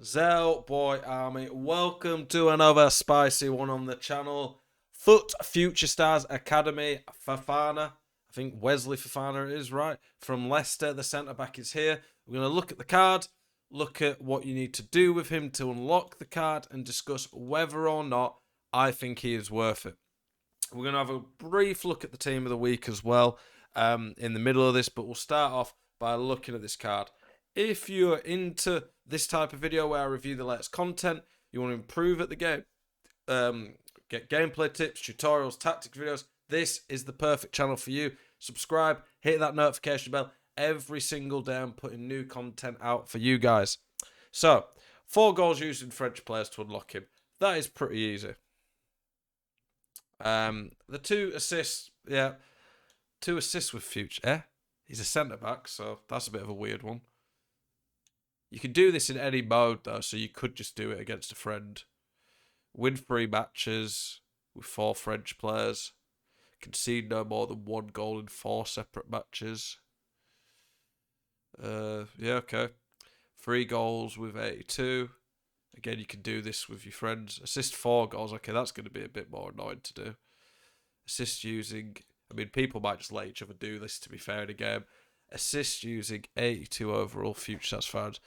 Zell Boy Army, welcome to another spicy one on the channel. Future Stars Academy, Fofana. I think Wesley Fofana is right. From Leicester, the centre back is here. We're going to look at the card, look at what you need to do with him to unlock the card, and discuss whether or not I think he is worth it. We're going to have a brief look at the team of the week as well in the middle of this, but we'll start off by looking at this card. If you're into this type of video where I review the latest content, you want to improve at the game, get gameplay tips, tutorials, tactics videos, this is the perfect channel for you. Subscribe, hit that notification bell. Every single day I'm putting new content out for you guys. So, 4 goals using French players to unlock him. That is pretty easy. The 2 assists, yeah, 2 assists with Future. He's a centre back, so that's a bit of a weird one. You can do this in any mode though, so you could just do it against a friend. Win 3 matches with 4 French players. Concede no more than 1 goal in 4 separate matches. Yeah, okay. 3 goals with 82. Again, you can do this with your friends. Assist 4 goals. Okay, that's going to be a bit more annoying to do. Assist using... I mean, people might just let each other do this, to be fair, in a game. Assist using 82 overall Future Stars fans.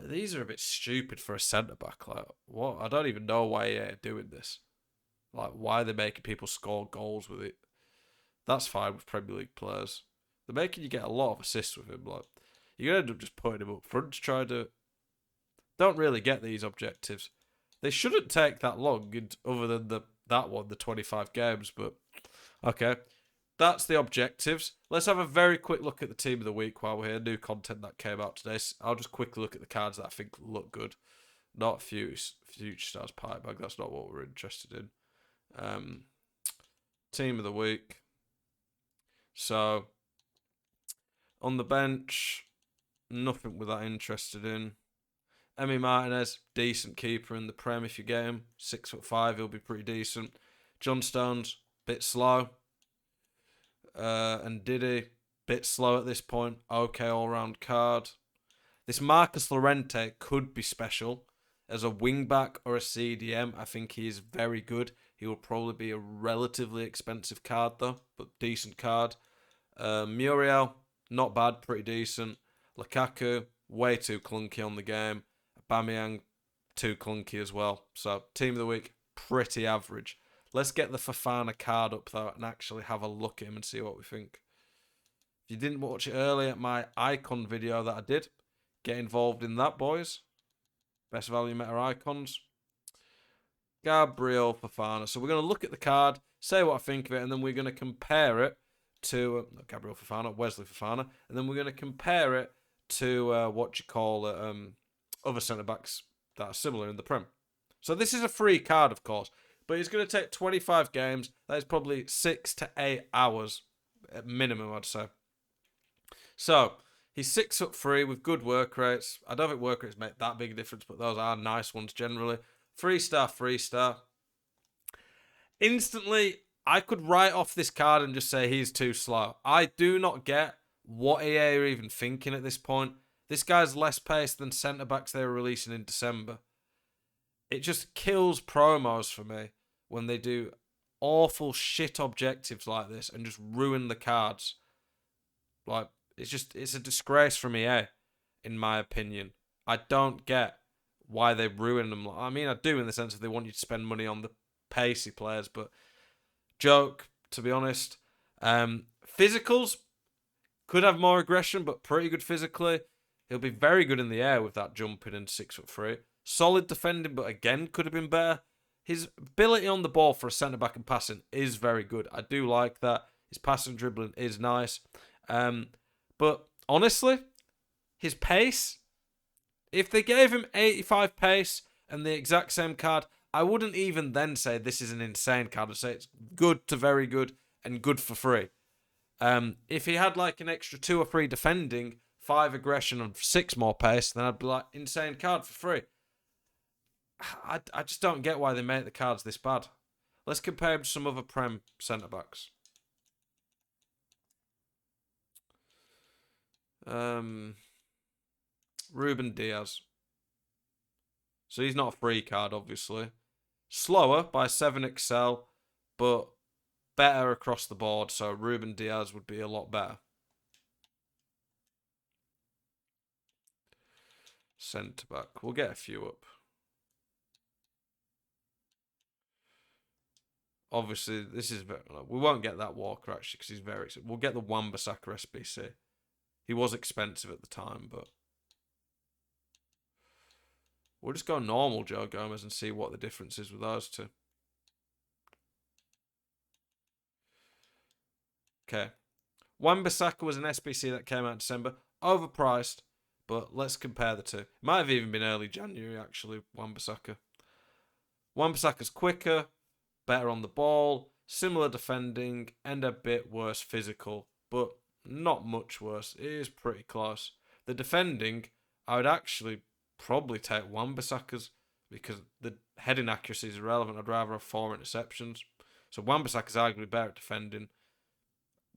These are a bit stupid for a centre-back. Like, what? I don't even know why they're doing this. Like, why they're making people score goals with it. That's fine with Premier League players. They're making you get a lot of assists with him. Like, you're going to end up just putting him up front to try to... Don't really get these objectives. They shouldn't take that long, other than that one, the 25 games. But, okay. That's the objectives. Let's have a very quick look at the team of the week while we're here. New content that came out today. I'll just quickly look at the cards that I think look good. Not Future Stars Pie Bag. That's not what we're interested in. Team of the week. So, on the bench, nothing we're that interested in. Emi Martinez, decent keeper in the Prem if you get him. 6'5", he'll be pretty decent. John Stones, bit slow. And Diddy, bit slow at this point. Okay, all-round card. This Marcus Llorente could be special. As a wing-back or a CDM, I think he is very good. He will probably be a relatively expensive card, though, but decent card. Muriel, not bad, pretty decent. Lukaku, way too clunky on the game. Aubameyang, too clunky as well. So, team of the week, pretty average. Let's get the Fofana card up, though, and actually have a look at him and see what we think. If you didn't watch it earlier, my icon video that I did, get involved in that, boys. Best value meta icons. Gabriel Fofana. So we're going to look at the card, say what I think of it, and then we're going to compare it to... Gabriel Fofana, Wesley Fofana. And then we're going to compare it to other centre-backs that are similar in the Prem. So this is a free card, of course. But it's going to take 25 games. That is probably 6 to 8 hours at minimum, I'd say. So, he's 6'3" with good work rates. I don't think work rates make that big a difference, but those are nice ones generally. 3-star, 3-star. Instantly, I could write off this card and just say he's too slow. I do not get what EA are even thinking at this point. This guy's less pace than centre-backs they were releasing in December. It just kills promos for me when they do awful shit objectives like this and just ruin the cards. Like, it's a disgrace from EA, in my opinion. I don't get why they ruin them. I mean, I do in the sense that they want you to spend money on the pacey players, but joke, to be honest. Physicals could have more aggression, but pretty good physically. He'll be very good in the air with that jumping and 6'3". Solid defending, but again, could have been better. His ability on the ball for a centre-back and passing is very good. I do like that. His passing dribbling is nice. But honestly, his pace, if they gave him 85 pace and the exact same card, I wouldn't even then say this is an insane card. I'd say it's good to very good and good for free. If he had like an extra 2 or 3 defending, 5 aggression and 6 more pace, then I'd be like, insane card for free. I just don't get why they make the cards this bad. Let's compare him to some other Prem centre-backs. Ruben Diaz. So he's not a free card, obviously. Slower by 7 excel, but better across the board. So Ruben Diaz would be a lot better. Centre back. We'll get a few up. Obviously, this is very, we won't get that Walker actually because he's very. We'll get the Wan-Bissaka SBC. He was expensive at the time, but we'll just go normal Joe Gomez and see what the difference is with those two. Okay, Wan-Bissaka was an SBC that came out in December, overpriced, but let's compare the two. It might have even been early January actually. Wan-Bissaka. Wan-Bissaka's quicker, better on the ball, similar defending, and a bit worse physical, but not much worse. It is pretty close. The defending, I would actually probably take Wan-Bissaka's because the heading accuracy is irrelevant. I'd rather have 4 interceptions. So Wan-Bissaka's arguably better at defending,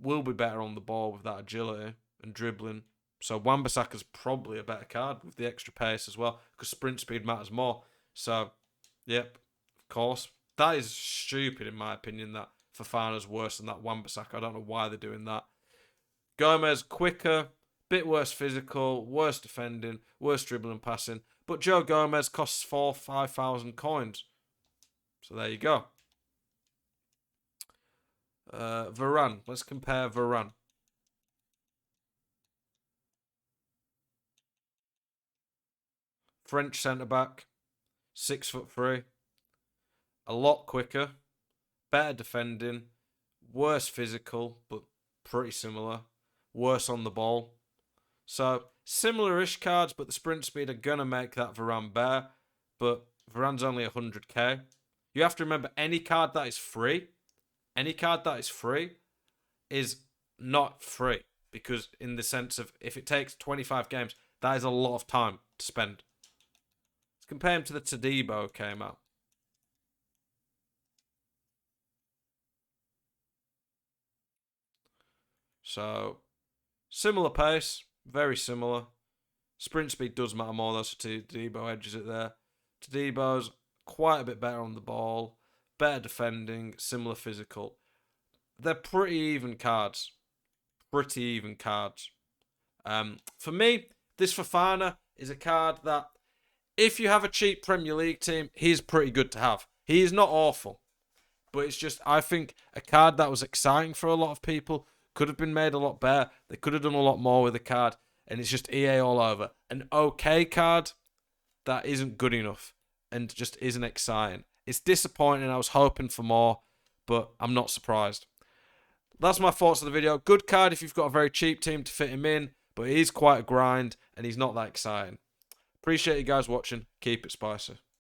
will be better on the ball with that agility and dribbling. So Wan-Bissaka's probably a better card with the extra pace as well because sprint speed matters more. So, yep, of course. That is stupid in my opinion that Fofana's worse than that Wan-Bissaka. I don't know why they're doing that. Gomez quicker, bit worse physical, worse defending, worse dribbling and passing. But Joe Gomez costs 5,000 coins. So there you go. Varane. Let's compare Varane. French centre-back. 6'3". A lot quicker. Better defending. Worse physical, but pretty similar. Worse on the ball. So, similar-ish cards, but the sprint speed are going to make that Varane better. But Varane's only 100k. You have to remember, any card that is free is not free. Because in the sense of, if it takes 25 games, that is a lot of time to spend. Let's compare him to the Todibo came out. So, similar pace, very similar. Sprint speed does matter more though, so Todibo edges it there. Todibo's quite a bit better on the ball, better defending, similar physical. They're pretty even cards. For me, this Fofana is a card that, if you have a cheap Premier League team, he's pretty good to have. He is not awful. But it's just, I think, a card that was exciting for a lot of people. Could have been made a lot better. They could have done a lot more with the card. And it's just EA all over. An okay card that isn't good enough. And just isn't exciting. It's disappointing. I was hoping for more. But I'm not surprised. That's my thoughts of the video. Good card if you've got a very cheap team to fit him in. But he is quite a grind. And he's not that exciting. Appreciate you guys watching. Keep it spicy.